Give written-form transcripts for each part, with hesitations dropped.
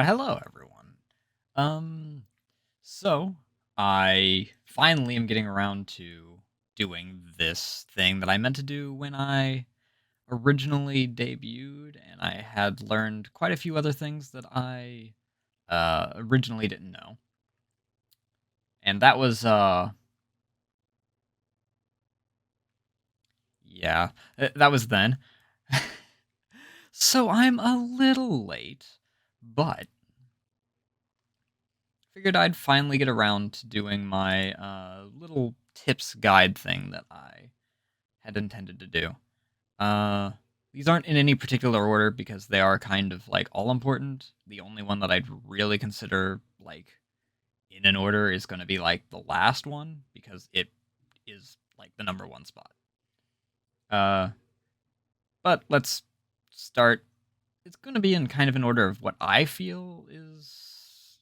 Hello, everyone. Um, so I finally am getting around to doing this thing that I meant to do when I originally debuted, and I had learned quite a few other things that I originally didn't know. And that was, yeah, that was then. So I'm a little late, but figured I'd finally get around to doing my little tips guide thing that I had intended to do. Uh, these aren't in any particular order because they are kind of like all important. The only one that I'd really consider like in an order is going to be like the last one because it is like the number one spot. Uh, but let's start. It's going to be in kind of an order of what I feel is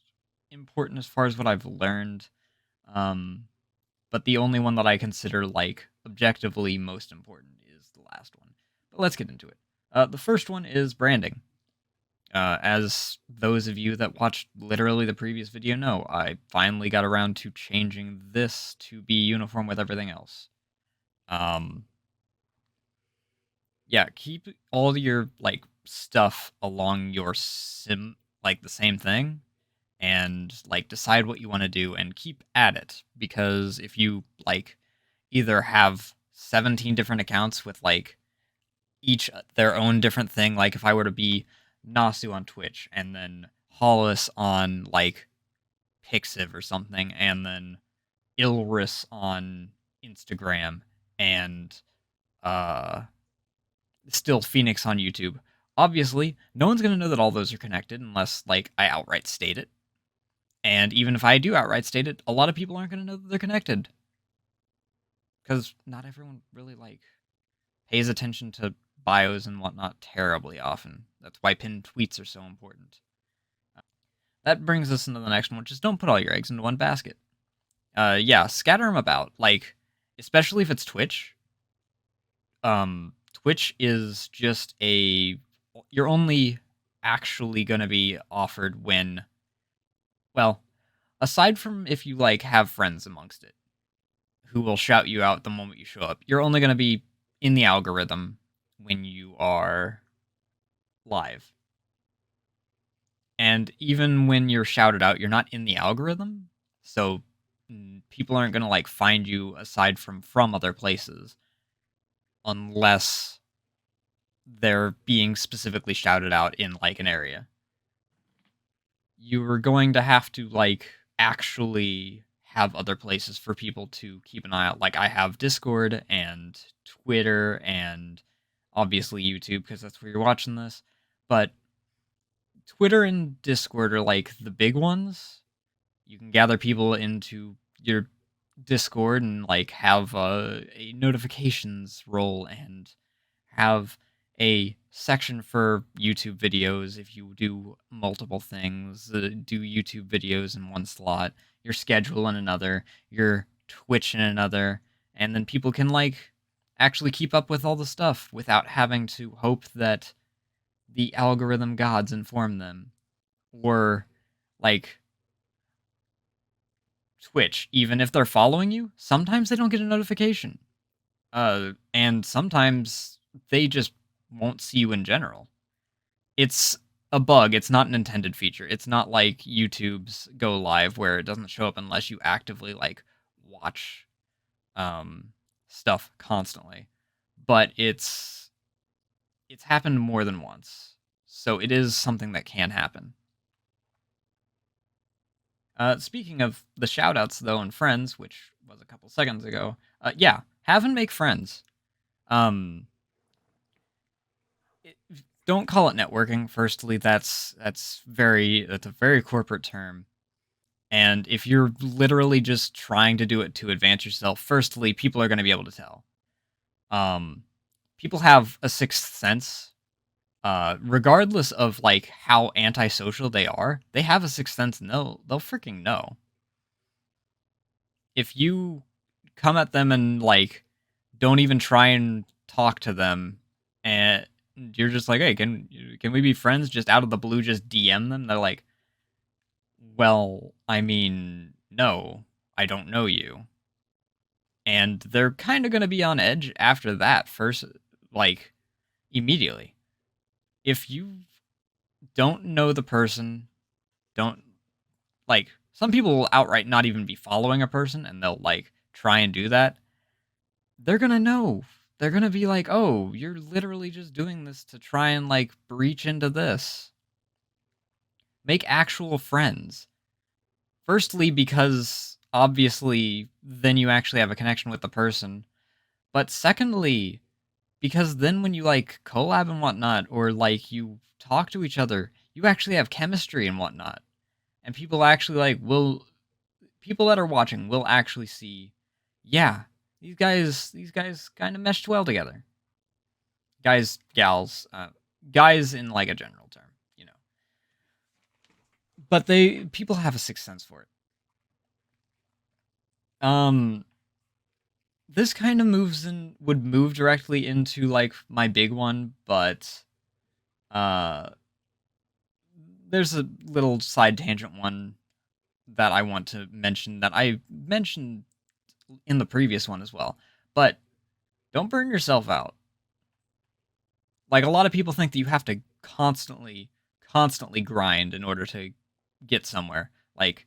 important as far as what I've learned. Um, but the only one that I consider like objectively most important is the last one. But let's get into it. The first one is branding. As those of you that watched literally the previous video know, I finally got around to changing this to be uniform with everything else. Um, yeah, keep all your like stuff along your like the same thing, and like decide what you want to do and keep at it because if you like either have 17 different accounts with like each their own different thing. Like if I were to be Nasu on Twitch and then Hollis on like Pixiv or something, and then Ilris on Instagram, and uh still Phoenix on YouTube. Obviously, no one's gonna know that all those are connected unless like I outright state it. And even if I do outright state it, a lot of people aren't gonna know that they're connected because not everyone really like pays attention to bios and whatnot terribly often. That's why pinned tweets are so important. That brings us into the next one, which is don't put all your eggs into one basket. Yeah, scatter them about. Like, especially if it's Twitch. Twitch is just a. You're only actually going to be offered when. Well, aside from if you, like, have friends amongst it who will shout you out the moment you show up, you're only going to be in the algorithm when you are live. And even when you're shouted out, you're not in the algorithm. So people aren't going to like find you aside from other places unless they're being specifically shouted out in like an area. You are going to have to like actually have other places for people to keep an eye out. Like I have Discord and Twitter and obviously YouTube because that's where you're watching this. But Twitter and Discord are like the big ones. You can gather people into your Discord and like have a notifications role and have a section for YouTube videos if you do multiple things. Do YouTube videos in one slot, your schedule in another, your Twitch in another, and then people can like actually keep up with all the stuff without having to hope that the algorithm gods inform them or like Twitch, even if they're following you, sometimes they don't get a notification. And sometimes they just won't see you in general. It's a bug. It's not an intended feature. It's not like YouTube's Go Live where it doesn't show up unless you actively like watch um stuff constantly. But it's happened more than once. So it is something that can happen. Speaking of the shoutouts, though, and friends, which was a couple seconds ago, yeah, have and make friends. Um, it, don't call it networking. Firstly, that's a very corporate term. And if you're literally just trying to do it to advance yourself, firstly, people are going to be able to tell. Um, People have a sixth sense. Regardless of like how antisocial they are, they have a sixth sense and they'll freaking know. If you come at them and like don't even try and talk to them and You're just like, hey, can we be friends? Just out of the blue, just DM them. They're like, well, I mean, no, I don't know you. And they're kind of going to be on edge after that first, like, immediately. If you don't know the person, don't, like, some people will outright not even be following a person and they'll, like, try and do that. They're going to know. They're going to be like, oh, you're literally just doing this to try and, like, breach into this. Make actual friends. Firstly, because obviously then you actually have a connection with the person. But secondly, because then when you like collab and whatnot, or like you talk to each other, you actually have chemistry and whatnot. And people actually people that are watching will actually see, yeah, these guys kind of meshed well together. Guys, gals, guys in like a general term, you know. But people have a sixth sense for it. Um, this kind of would move directly into like my big one, but uh there's a little side tangent one that I want to mention that I mentioned in the previous one as well. But don't burn yourself out. Like a lot of people think that you have to constantly grind in order to get somewhere. Like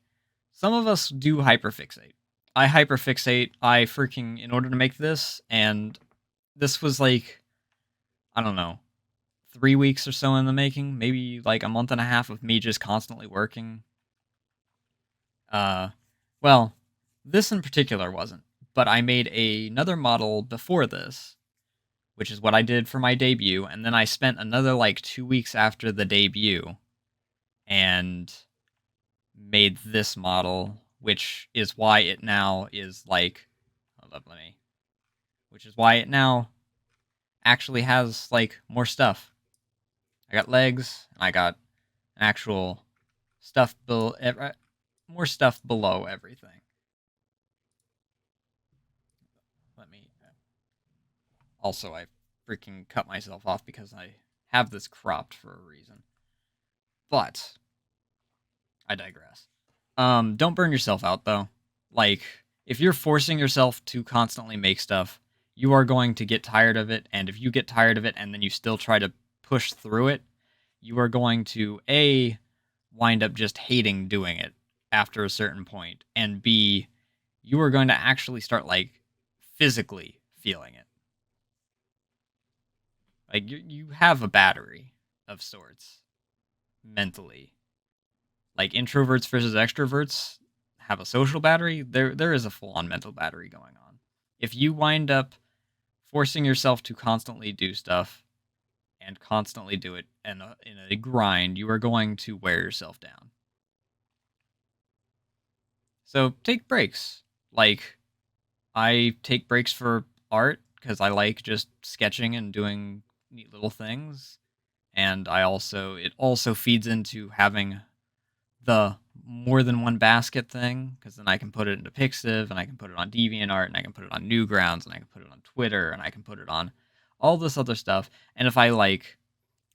some of us do hyperfixate. I hyperfixate. I freaking in order to make this, and this was like, I don't know, 3 weeks or so in the making, maybe like a month and a half of me just constantly working. Uh, well, this in particular wasn't, but I made another model before this, which is what I did for my debut, and then I spent another like 2 weeks after the debut and made this model, which is why it now is like, hold up, which is why it now actually has like more stuff. I got legs, and I got an actual more stuff below everything. Let me. Also, I freaking cut myself off because I have this cropped for a reason. But I digress. Don't burn yourself out though. Like, if you're forcing yourself to constantly make stuff, you are going to get tired of it, and if you get tired of it and then you still try to push through it, you are going to A, wind up just hating doing it after a certain point, and B, you are going to actually start like physically feeling it. Like you have a battery of sorts mentally. Like introverts versus extroverts have a social battery. There is a full on mental battery going on. If you wind up forcing yourself to constantly do stuff and constantly do it in a grind, you are going to wear yourself down. So take breaks. Like I take breaks for art because I like just sketching and doing neat little things. And it also feeds into having the more than one basket thing, because then I can put it into Pixiv, and I can put it on DeviantArt, and I can put it on Newgrounds, and I can put it on Twitter, and I can put it on all this other stuff. And if I like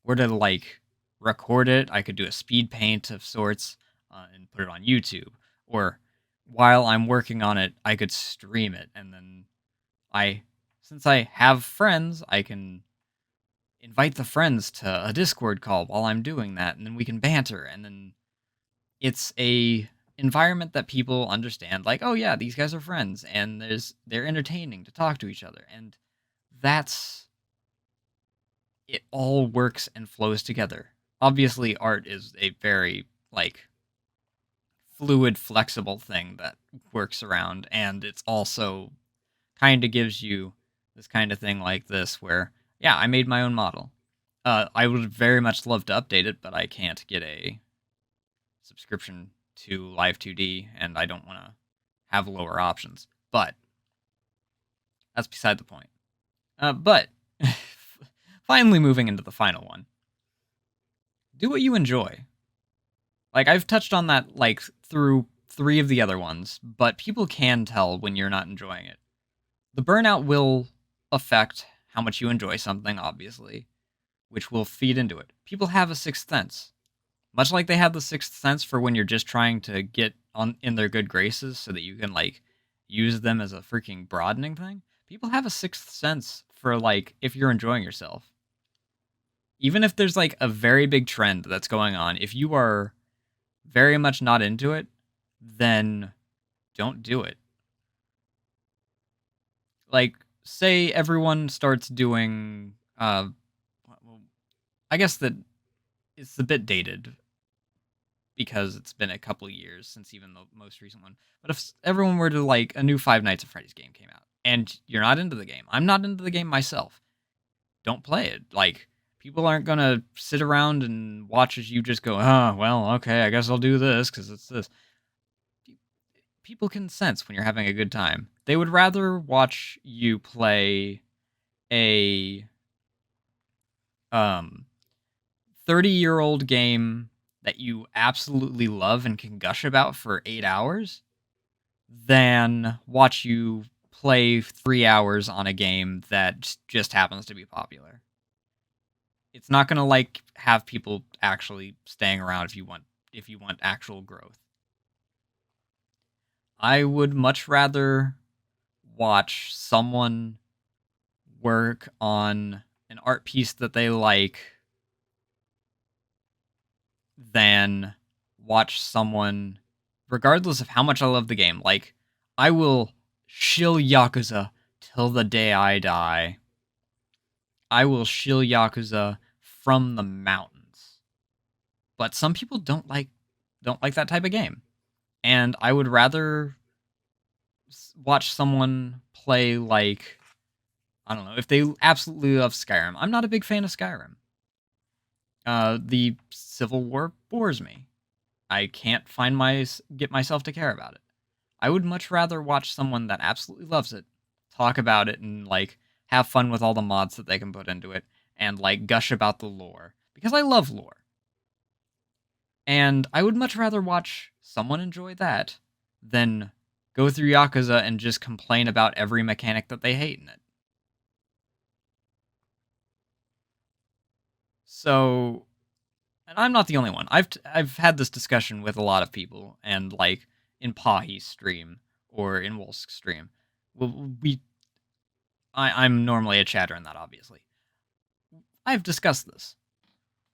were to like record it, I could do a speed paint of sorts and put it on YouTube. Or while I'm working on it, I could stream it, and then since I have friends, I can invite the friends to a Discord call while I'm doing that, and then we can banter, and then it's a environment that people understand, like, oh yeah, these guys are friends, and they're entertaining to talk to each other, and that's it. All works and flows together. Obviously, art is a very like fluid, flexible thing that works around, and it's also kind of gives you this kind of thing like this where, yeah, I made my own model. I would very much love to update it, but I can't get a subscription to Live2D, and I don't want to have lower options. But that's beside the point. But finally, moving into the final one. Do what you enjoy. Like I've touched on that like through 3 of the other ones, but people can tell when you're not enjoying it. The burnout will affect how much you enjoy something, obviously. which will feed into it. People have a sixth sense. Much like they have the sixth sense for when you're just trying to get on in their good graces so that you can like use them as a freaking broadening thing. People have a sixth sense for like if you're enjoying yourself. Even if there's like a very big trend that's going on, if you are very much not into it, then don't do it. Like, say everyone starts doing, I guess that it's a bit dated because it's been a couple years since even the most recent one. But if everyone were to like a new Five Nights at Freddy's game came out and you're not into the game, I'm not into the game myself. Don't play it. Like, people aren't gonna sit around and watch as you just go, oh, well, okay, I guess I'll do this because it's this. People can sense when you're having a good time. They would rather watch you play a 30-year-old game that you absolutely love and can gush about for 8 hours than watch you play 3 hours on a game that just happens to be popular. It's not going to like have people actually staying around if you want actual growth. I would much rather watch someone work on an art piece that they like than watch someone, regardless of how much I love the game. Like, I will shill Yakuza till the day I die. I will shill Yakuza from the mountains. But some people don't like that type of game. And I would rather watch someone play, like, I don't know, if they absolutely love Skyrim. I'm not a big fan of Skyrim. The Civil War bores me. I can't get myself to care about it. I would much rather watch someone that absolutely loves it, talk about it, and, like, have fun with all the mods that they can put into it, and, like, gush about the lore. Because I love lore. And I would much rather watch someone enjoy that than go through Yakuza and just complain about every mechanic that they hate in it. So, and I'm not the only one. I've had this discussion with a lot of people, and like in Pahi's stream or in Wolf's stream. Well, I'm normally a chatter in that, obviously. I've discussed this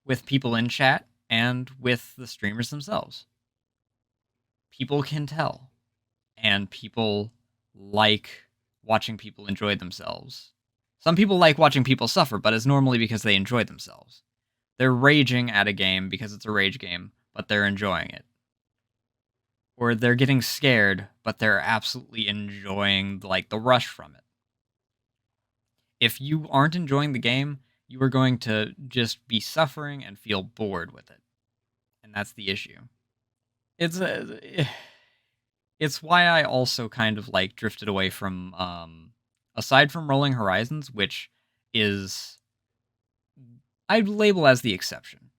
with people in chat and with the streamers themselves. People can tell, and people like watching people enjoy themselves. Some people like watching people suffer, but it's normally because they enjoy themselves. They're raging at a game because it's a rage game, but they're enjoying it. Or they're getting scared, but they're absolutely enjoying like the rush from it. If you aren't enjoying the game, you are going to just be suffering and feel bored with it. And that's the issue. It's why I also kind of like drifted away from aside from Rolling Horizons, which is I'd label as the exception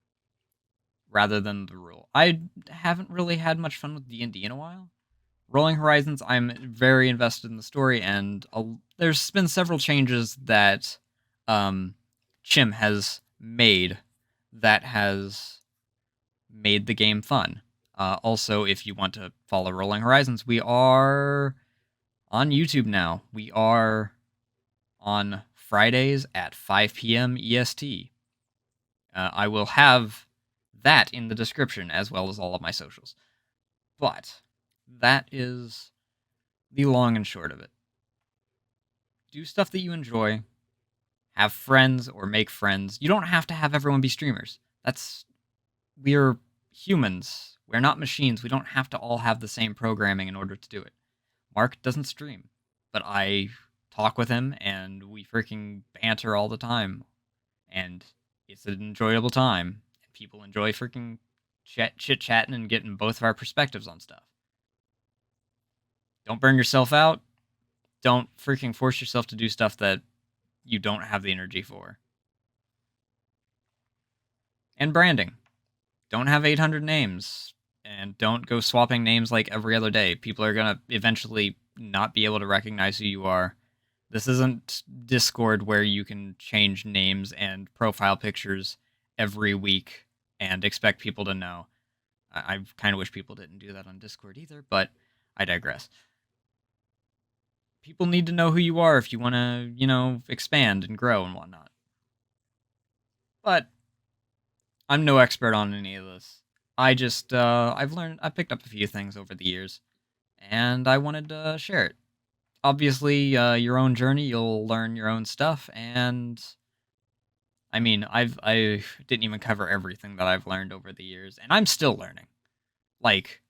rather than the rule. I haven't really had much fun with D&D in a while. Rolling Horizons, I'm very invested in the story, and there's been several changes that Chim has made that has made the game fun. Also, if you want to follow Rolling Horizons, we are on YouTube now. We are on Fridays at 5 p.m. EST. I will have that in the description as well as all of my socials. But that is the long and short of it. Do stuff that you enjoy. Have friends or make friends. You don't have to have everyone be streamers. We're humans. We're not machines. We don't have to all have the same programming in order to do it. Mark doesn't stream, but I talk with him and we freaking banter all the time. And it's an enjoyable time. People enjoy freaking chit-chatting and getting both of our perspectives on stuff. Don't burn yourself out. Don't freaking force yourself to do stuff that you don't have the energy for. And branding. Don't have 800 names. And don't go swapping names like every other day. People are going to eventually not be able to recognize who you are. This isn't Discord where you can change names and profile pictures every week and expect people to know. I kind of wish people didn't do that on Discord either, but I digress. People need to know who you are if you want to, expand and grow and whatnot. But I'm no expert on any of this. I just, I picked up a few things over the years, and I wanted to share it. Obviously, your own journey, you'll learn your own stuff, and I mean, I didn't even cover everything that I've learned over the years, and I'm still learning. Like,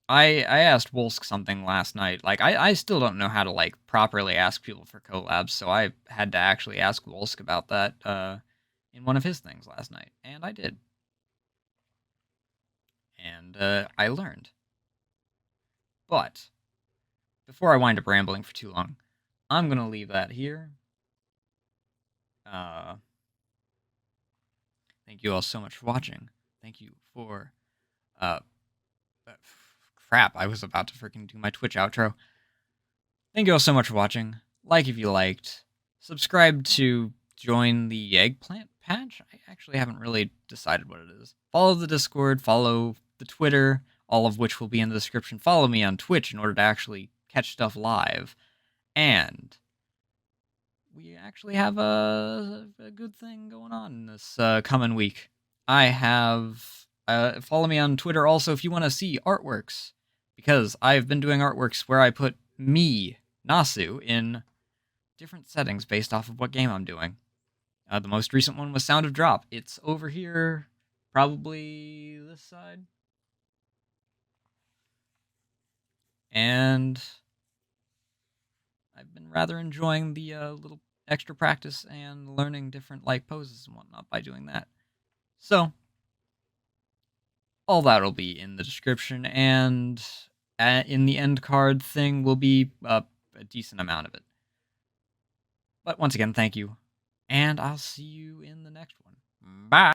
I asked Wolsk something last night. Like, I still don't know how to, like, properly ask people for collabs, so I had to actually ask Wolsk about that, in one of his things last night, and I did. And, I learned. But, before I wind up rambling for too long, I'm gonna leave that here. Thank you all so much for watching. Thank you for, crap, I was about to freaking do my Twitch outro. Thank you all so much for watching. Like if you liked. Subscribe to join the Eggplant Patch. I actually haven't really decided what it is. Follow the Discord, follow the Twitter, all of which will be in the description. Follow me on Twitch in order to actually catch stuff live. And we actually have a good thing going on this coming week. I have... follow me on Twitter also if you want to see artworks, because I've been doing artworks where I put me, Nasu, in different settings based off of what game I'm doing. The most recent one was Sound of Drop. It's over here, probably this side. And I've been rather enjoying the little extra practice and learning different like poses and whatnot by doing that. So, all that will be in the description, and in the end card thing will be a decent amount of it. But once again, thank you, and I'll see you in the next one. Bye!